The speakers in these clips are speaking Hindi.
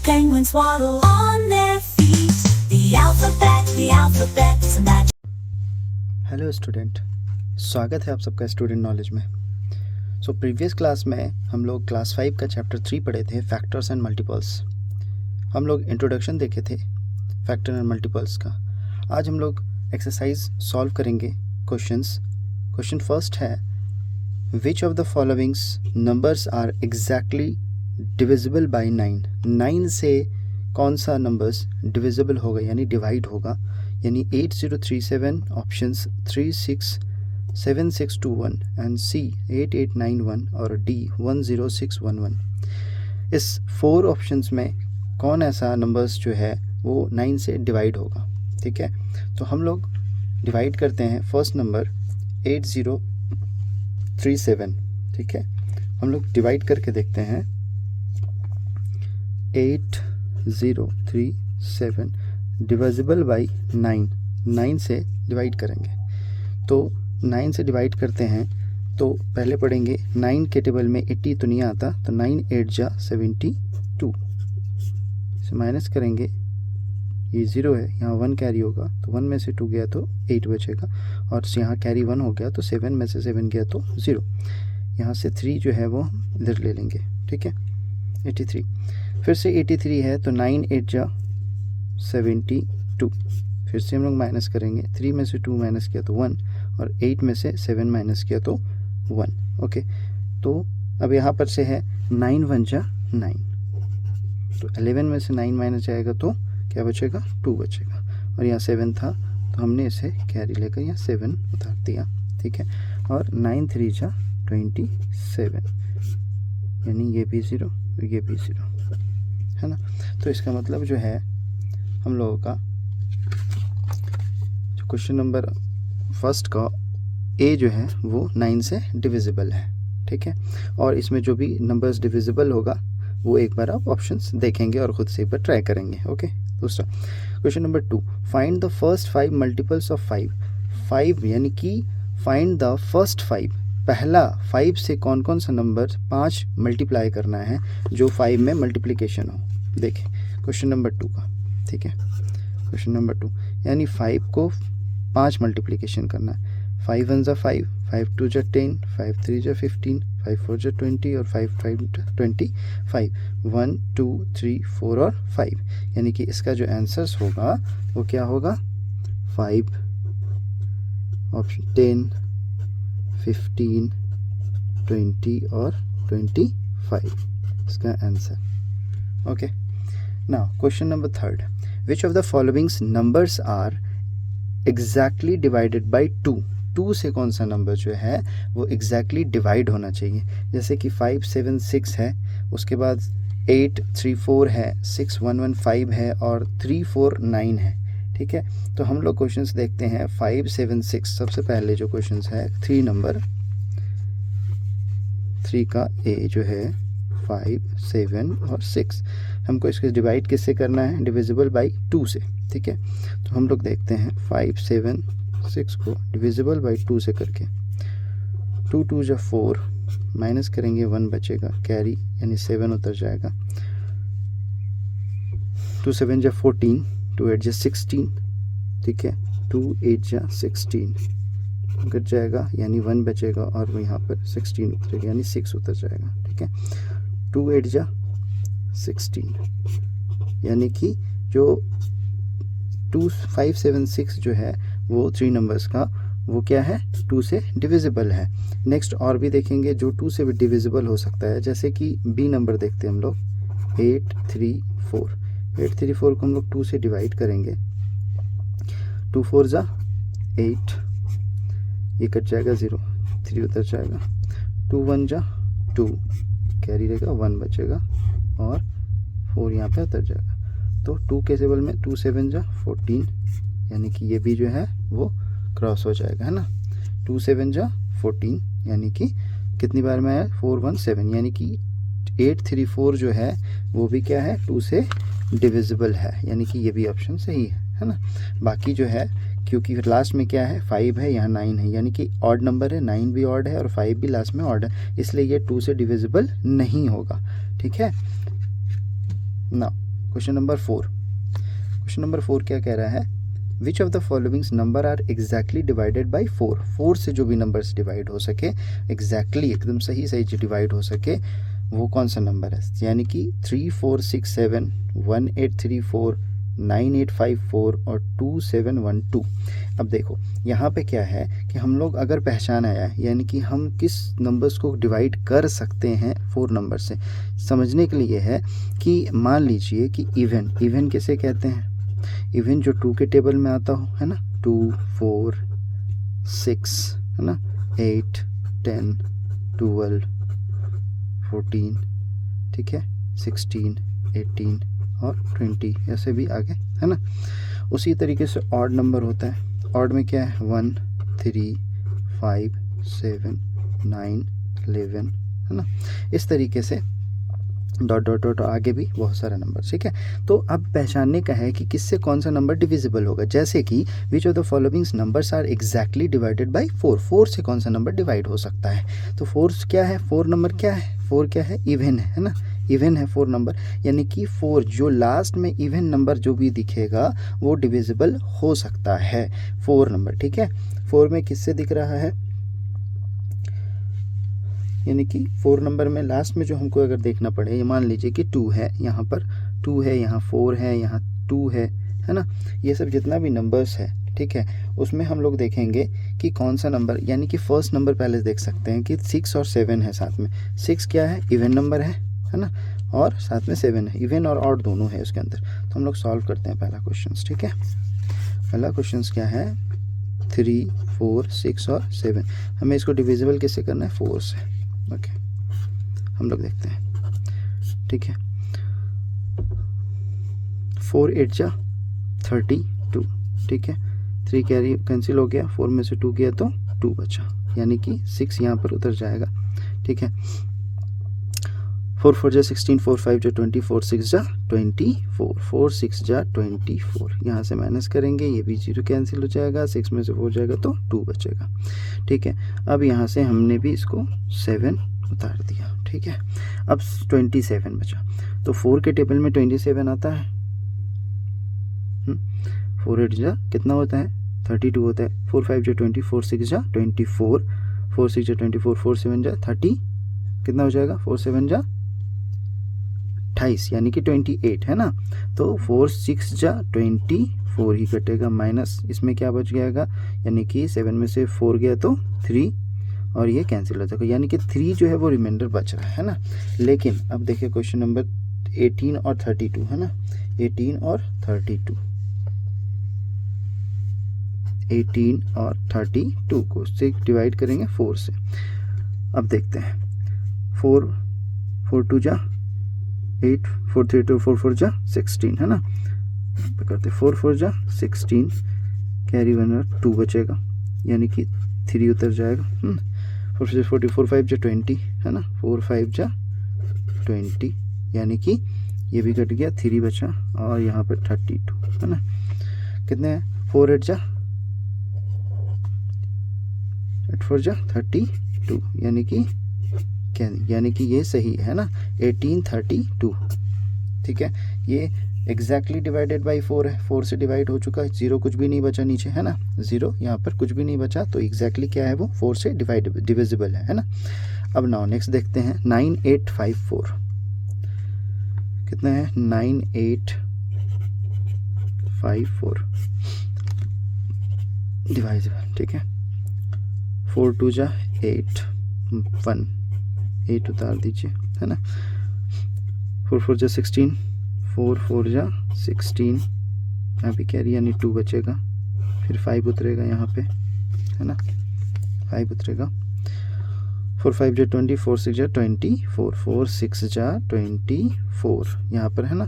penguins waddle on their feet. The alphabet's a magic. Hello student, स्वागत है आप सबका स्टूडेंट नॉलेज में। सो प्रीवियस क्लास में हम लोग क्लास 5 का चैप्टर 3 पढ़े थे, फैक्टर्स एंड मल्टीपल्स। हम लोग इंट्रोडक्शन देखे थे फैक्टर एंड मल्टीपल्स का। आज हम लोग एक्सरसाइज सॉल्व करेंगे क्वेश्चंस। क्वेश्चन फर्स्ट है, which of the followings numbers are exactly divisible by 9। 9 से कौन सा नंबर्स डिविजिबल होगा यानी डिवाइड होगा, यानी 8037 ऑप्शंस 367621 एंड सी 8891 और डी 10611। इस 4 ऑप्शंस में कौन ऐसा नंबर्स जो है वो 9 से डिवाइड होगा। ठीक है, तो हम लोग डिवाइड करते हैं फर्स्ट नंबर 8037। ठीक है, हम लोग डिवाइड करके देखते हैं 8037 डिविजिबल बाई 9 से डिवाइड करेंगे। तो 9 से डिवाइड करते हैं तो पहले पढ़ेंगे 9 के टेबल में 80 तो नहीं आता, तो 9 8 जा 72 से माइनस करेंगे, ये 0 है, यहाँ 1 कैरी होगा तो 1 में से 2 गया तो 8 बचेगा, और यहाँ कैरी 1 हो गया तो 7 में से 7 गया तो 0। यहाँ से 3 जो है वो इधर ले लेंगे। ठीक है, 83 फिर से 83 है तो 9 8 जा 72, फिर से हम लोग माइनस करेंगे, 3 में से 2 माइनस किया तो 1, और 8 में से 7 माइनस किया तो 1। ओके, तो अब यहाँ पर से है 9 1 जा 9, तो 11 में से 9 माइनस जाएगा तो क्या बचेगा, 2 बचेगा, और यहाँ 7 था तो हमने इसे कैरी लेकर यहाँ 7 उतार दिया। ठीक है, और 9 3 जा 27, यानी ये भी 0 ये भी 0 है ना। तो इसका मतलब जो है हम लोगों का जो क्वेश्चन नंबर फर्स्ट का ए जो है वो 9 से डिविजिबल है। ठीक है, और इसमें जो भी नंबर्स डिविजिबल होगा वो एक बार आप ऑप्शंस देखेंगे और ख़ुद से एक बार ट्राई करेंगे। ओके, दूसरा question number 2, find the first 5 multiples of 5 यानी कि फाइंड द फर्स्ट 5, पहला 5 से कौन कौन सा नंबर 5 मल्टीप्लाई करना है जो 5 में मल्टीप्लिकेशन हो। देखें क्वेश्चन नंबर 2 का। ठीक है, क्वेश्चन नंबर 2 यानी 5 को 5 मल्टीप्लिकेशन करना है। 5 1 जा 5, 5 2 जा 10, 5 3 जा 15, 5 4 जा 20 और 5 5 25, 1 2 3 4 और 5, यानी कि इसका जो आंसर्स होगा वो क्या होगा, 5 ऑप्शन 10 15 20 और 25 इसका answer. Okay, now question number 3, which of the followings numbers are exactly divided by 2 से कौन सा नंबर जो है वो एग्जैक्टली डिवाइड होना चाहिए। जैसे कि 5 7 6 है, उसके बाद 8 3 4 है, 6 1 1 5 है और 3 4 9 है। ठीक है, तो हम लोग क्वेश्चंस देखते हैं 5 7 6। सबसे पहले जो क्वेश्चंस है 3 नंबर 3 का ए जो है 5 7 और 6, हमको इसके डिवाइड किससे करना है, डिविजिबल बाई 2 से। ठीक है, तो हम लोग देखते हैं 5 7 6 को डिविजिबल बाई 2 से करके 2 2 जा 4, माइनस करेंगे 1 बचेगा, कैरी यानी 7 उतर जाएगा, 2 7 जा 14, 2 8 जा 16। ठीक है, 2 8 जा 16 कट जाएगा यानी 1 बचेगा, और यहाँ पर 16 उतरेगा यानी 6 उतर जाएगा। ठीक है, 2 8 जा 16, यानी कि जो 2 5 7 6 जो है वो 3 नंबर्स का वो क्या है, 2 से डिविजिबल है। नेक्स्ट और भी देखेंगे जो 2 से भी डिविजिबल हो सकता है, जैसे कि बी नंबर देखते हैं हम लोग 8 3 4। 8 3 4 को हम लोग 2 से डिवाइड करेंगे, 2 4 जा 8, ये कट जाएगा 0, 3 उतर जाएगा, 2 1 जा 2, कैरी रहेगा 1 बचेगा, और 4 यहाँ पे उतर जाएगा। तो 2 के टेबल में 2 7 जा 14, यानी कि ये भी जो है वो क्रॉस हो जाएगा, है ना। 2 7 जा 14 यानी कि कितनी बार में है, 4 1 7, यानी कि 8 3 4 जो है वो भी क्या है, 2 से डिविजिबल है, यानी कि ये भी ऑप्शन सही है ना। बाकी जो है क्योंकि फिर लास्ट में क्या है, 5 है, यहाँ 9 है, यानी कि ऑड नंबर है, 9 भी ऑड है और 5 भी लास्ट में ऑड है, इसलिए ये 2 से डिविजिबल नहीं होगा। ठीक है ना, क्वेश्चन नंबर 4, क्वेश्चन नंबर 4 क्या कह रहा है, which of the followings number are exactly divided by 4, 4 से जो भी नंबर्स डिवाइड हो सके, एग्जैक्टली एकदम सही सही जो डिवाइड हो सके वो कौन सा नंबर है, यानी कि 3 4 6 7 1 8 3 4 9 8 5 4 और 2 7 1 2। अब देखो यहाँ पे क्या है कि हम लोग अगर पहचान आया है, यानी कि हम किस नंबर्स को डिवाइड कर सकते हैं 4 नंबर से, समझने के लिए है कि मान लीजिए कि इवन, इवन किसे कहते हैं, इवन जो 2 के टेबल में आता हो, है ना, 2 4 6, है ना, 8 10 12 14, ठीक है, 16 18 और 20, ऐसे भी आगे, है ना। उसी तरीके से ऑड नंबर होता है, ऑड में क्या है 1 3 5 7 9 11, है ना। इस तरीके से डॉट डॉट डॉट आगे भी बहुत सारा नंबर, ठीक है। तो अब पहचानने का है कि किससे कौन सा नंबर डिविजिबल होगा, जैसे कि which of the followings numbers are exactly divided by 4, 4 से कौन सा नंबर डिवाइड हो सकता है, तो 4 क्या है, 4 नंबर क्या है, 4 क्या है, इवन है ना, इवन है 4 नंबर, यानी कि 4 जो लास्ट में इवन नंबर जो भी दिखेगा वो डिविजिबल हो सकता है 4 नंबर, ठीक है। 4 में किससे दिख रहा है, यानी कि 4 नंबर में लास्ट में जो हमको अगर देखना पड़े, ये मान लीजिए कि 2 है, यहाँ पर 2 है, यहाँ 4 है, यहाँ 2 है ना, ये सब जितना भी नंबर्स है, ठीक है, उसमें हम लोग देखेंगे कि कौन सा नंबर, यानी कि फर्स्ट नंबर पहले देख सकते हैं कि 6 और 7 है साथ में, 6 क्या है, इवन नंबर है ना, और साथ में 7 है, इवन और ऑड दोनों है उसके अंदर। तो हम लोग सॉल्व करते हैं पहला क्वेश्चन, ठीक है। पहला क्वेश्चन क्या है, 3 4 6 और 7, हमें इसको डिविजिबल किससे करना है, 4 से, ओके, हम लोग देखते हैं, ठीक है। 4 8 जा 32, ठीक है, 3 कैरी कैंसिल हो गया, 4 में से 2 गया तो 2 बचा, यानी कि 6 यहाँ पर उतर जाएगा, ठीक है। 4 4 जा 16, 4 5 जा 20, 4 6 जा 24, 4 6 जा 24, यहाँ से माइनस करेंगे, ये भी 0 कैंसिल हो जाएगा, 6 में से 4 जाएगा तो 2 बचेगा, ठीक है। अब यहाँ से हमने भी इसको 7 उतार दिया, ठीक है। अब 27 बचा, तो 4 के टेबल में 27 आता है, 4 8 जा कितना होता है, 32 होता है, 4 5 जा 20, 4 6 जा 24, 4 6 जा 24, 4 7 जा 30, कितना हो जाएगा, 4 7 जा 28, यानी कि 28, है ना। तो 4 6 जा 24 ही कटेगा, माइनस इसमें क्या बच जाएगा, यानी कि 7 में से 4 गया तो 3 और ये कैंसिल हो जाएगा, यानी कि 3 जो है वो रिमाइंडर बच रहा है ना। लेकिन अब देखिए क्वेश्चन नंबर 18 और 32, है ना, 18 और 32, 18 और 32 को से डिवाइड करेंगे 4 से। अब देखते हैं, 4 4 2 जा 8, 4 3 2 4 4 जा 16, है ना, करते 4 4 जा 16, कैरी 1 और 2 बचेगा, यानी कि 3 उतर जाएगा, 4 6 40, 4 5 जा 20, है ना, 4 5 जा 20, यानी कि ये भी कट गया, 3 बचा, और यहाँ पर 32, है ना, कितने हैं, 4 8 जा 8 4 जा 32, यानी कि ये सही है ना, 1832, ठीक है। ये एग्जैक्टली डिवाइडेड बाई 4 है, 4 से डिवाइड हो चुका है, 0 कुछ भी नहीं बचा नीचे, है ना, 0 यहाँ पर कुछ भी नहीं बचा, तो एग्जैक्टली क्या है वो 4 से डिविजिबल है ना। अब नाउ नेक्स्ट देखते हैं, 9854 कितना है, 9854 डिवाइजिबल, ठीक है। 4 2 जा 8, 8 उतार दीजिए, है ना, 4 4 जा 16, 4 4 जा 16, अभी कैरी यानी 2 बचेगा, फिर 5 उतरेगा यहाँ पे, है ना, 5 उतरेगा, 4 5 जा 20, 4 6 जा 24, 4 6 जा 24 यहाँ पर, है ना।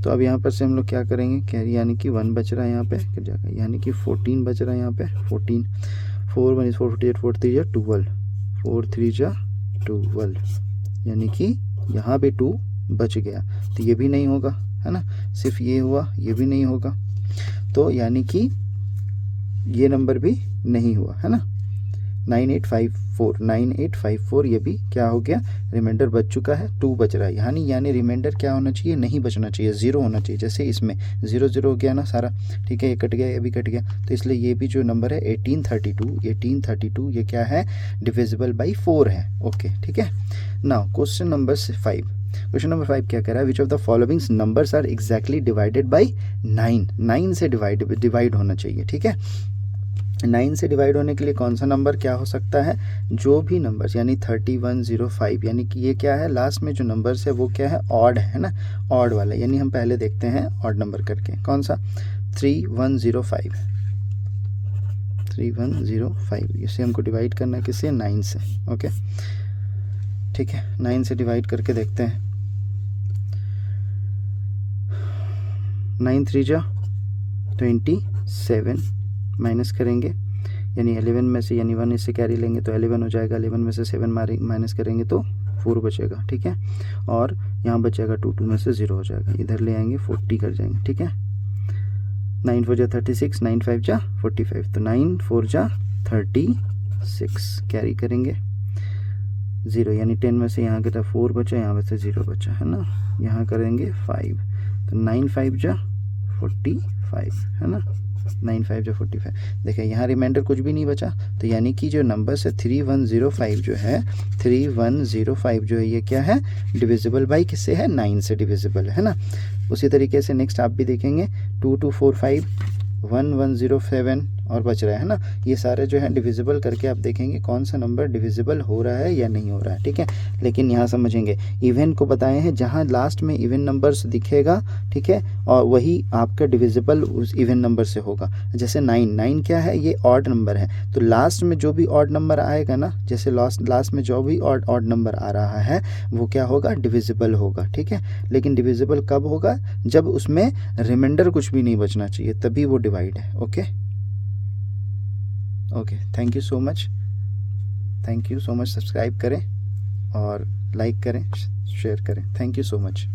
तो अब यहाँ पर से हम लोग क्या करेंगे, कैरी यानी कि 1 बच रहा है यहाँ पे, गिर जाएगा, यानी कि 14 बच रहा है यहाँ पे, 14, 4 1 is 4 48, 4 3 जा 12, 4 3 जा 12, यानी कि यहाँ पे 2 बच गया, तो ये भी नहीं होगा, है ना, सिर्फ ये हुआ, ये भी नहीं होगा, तो यानी कि ये नंबर भी नहीं हुआ, है ना, 9854 ये भी क्या हो गया, रिमाइंडर बच चुका है, 2 बच रहा है, यानी रिमाइंडर क्या होना चाहिए, नहीं बचना चाहिए, 0 होना चाहिए। जैसे इसमें 0 हो गया ना सारा, ठीक है, ये कट गया, ये भी कट गया, तो इसलिए ये भी जो नंबर है 1832 ये क्या है, डिविजिबल बाई 4 है। ओके, ठीक है। नाउ क्वेश्चन नंबर 5 क्या कह रहा है, which of the following numbers are exactly divided by 9 से डिवाइड होना चाहिए, ठीक है। 9 से डिवाइड होने के लिए कौन सा नंबर क्या हो सकता है, जो भी नंबर्स यानी 3105, यानी कि ये क्या है, लास्ट में जो नंबर्स है वो क्या है, ऑड है ना, ऑड वाला, यानी हम पहले देखते हैं ऑड नंबर करके, कौन सा, 3105, इसे हमको डिवाइड करना है किससे, 9 से। ओके, ठीक है, 9 से डिवाइड करके देखते हैं। 9 3 जा 27, माइनस करेंगे, यानी 11 में से, यानी 1 इससे कैरी लेंगे तो 11 हो जाएगा, 11 में से 7 माइनस करेंगे तो 4 बचेगा, ठीक है, और यहाँ बचेगा 2 में से 0 हो जाएगा, इधर ले आएंगे 40 कर जाएंगे, ठीक है। 9 4 जा 36, 9 5 जा 45, तो 9 4 जा 36, कैरी करेंगे 0, यानी 10 में से यहाँ के 4 बचा, यहाँ में से 0 बचा है ना, यहाँ करेंगे 5, तो 9 5 जा 45 है ना, 9 5 जा 45। देखिए यहाँ रिमाइंडर कुछ भी नहीं बचा, तो यानी कि जो नंबर से 3105 जो है, 3105 जो है ये क्या है, डिविजिबल बाई किससे है, 9 से डिविजिबल है ना। उसी तरीके से नेक्स्ट आप भी देखेंगे 2245, 1107 और बच रहा है ना, ये सारे जो है डिविजिबल करके आप देखेंगे कौन सा नंबर डिविजिबल हो रहा है या नहीं हो रहा है, ठीक है। लेकिन यहाँ समझेंगे, इवन को बताए हैं, जहाँ लास्ट में इवन नंबर्स दिखेगा, ठीक है, और वही आपका डिविजिबल उस इवन नंबर से होगा। जैसे 9 क्या है, ये ऑड नंबर है, तो लास्ट में जो भी ऑड नंबर आएगा ना, जैसे लास्ट में जो भी ऑड नंबर आ रहा है वो क्या होगा, डिविजिबल होगा, ठीक है। लेकिन डिविजिबल कब होगा, जब उसमें रिमाइंडर कुछ भी नहीं बचना चाहिए, तभी वो डिवाइड है। Okay, thank you so much, subscribe करें और लाइक करें, शेयर करें, थैंक यू सो मच।